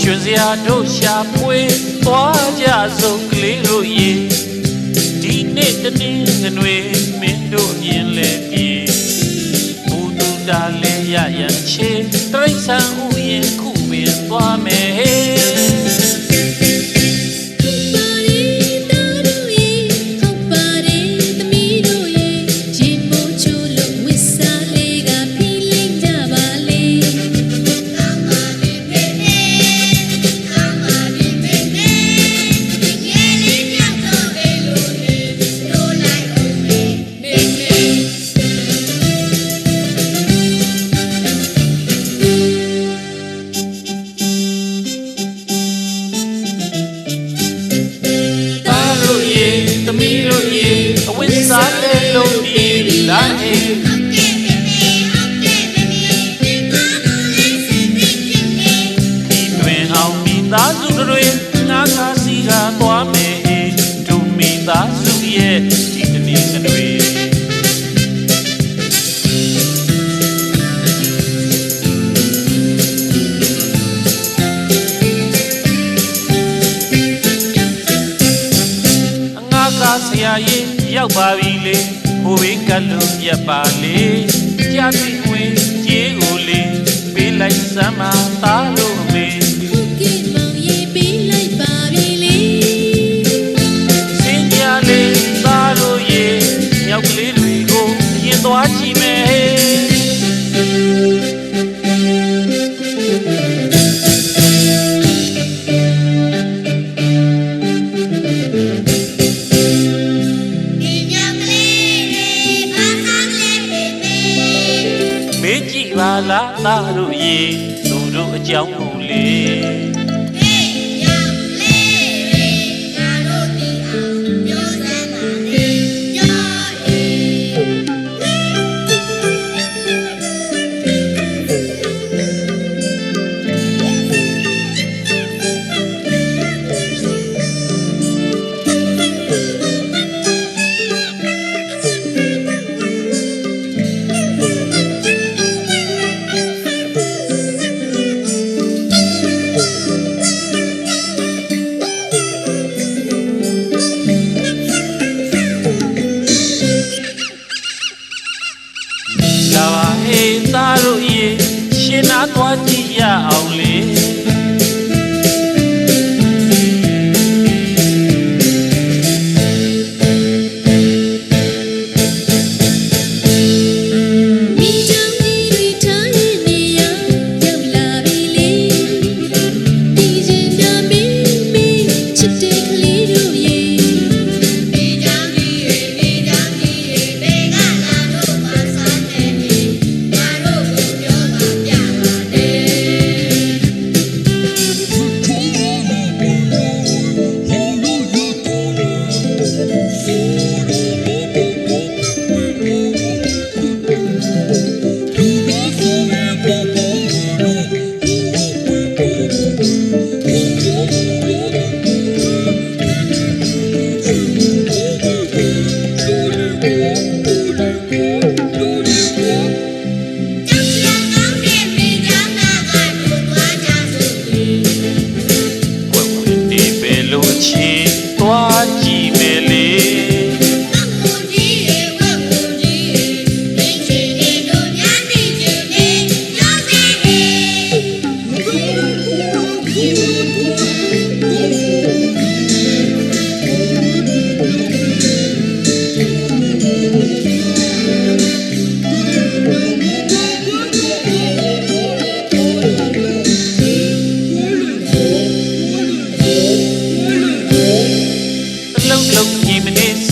ရွှေစရာတို့ရှာဖွေသွားကြစို့ကလေးတို့ရေဒီနေ့တနင်္ဂနွေမင်းတို့မြင်လေပြေဘူတူတာလေးရရန်ချေတရိษံဥယျာဉ်ခုပင်သွားမယ်သမီးတို့ရေအဝိစားလေးလုံးဒီလာနေဒီတွင်အောင်မိသားစုတွေငါးကားစီကသွားမယ်တို့မိသားစုရဲ့ဒီကနေ့ကတွေဆရာကြီးရောက်ပါပြီလေဟိုဘေးကလုံးပြတ်ပါလေကြာပြီဝင်ကြီးကိုလေပေးလိုက်စမ်းမသားလို့မေဟုတ်ကဲ့မောင်ရေးပေးလိုက်ပါပြီလေစင်ကြလေသားတို့ရေမြောက်ကလေးတွေကိုရင်သွားကြည့်မယ်မေးကြည့်ပါလားသားတို့ရေသူတို့အကြောင်းကိုလေလာပါဟေးသားတို့ရေရှင်နာသွားကြည့်ရအောင်လေချီသွားကြည့်မယ်လေ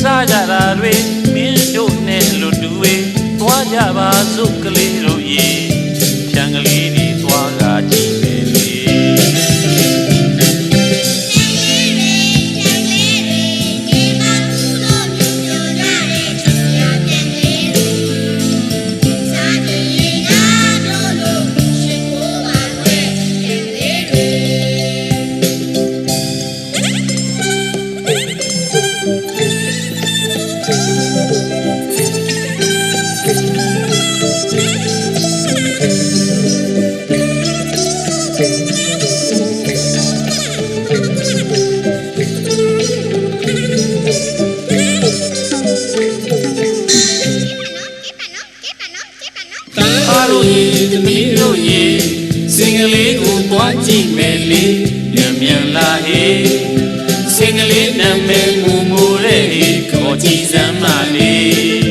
စားကြတာတွေမင်းတို့နဲ့လူတူတွေသွားကြပါစို့ကလေးတို့ရေဖြံကလေးတွေသွားကကြည့်မယ်လေ ယ်လေးမြန်လာဟေးစင်ကလေးနာမည်မူတဲ့ဟေးခေါ်ကြည့်စမ်းပါလေ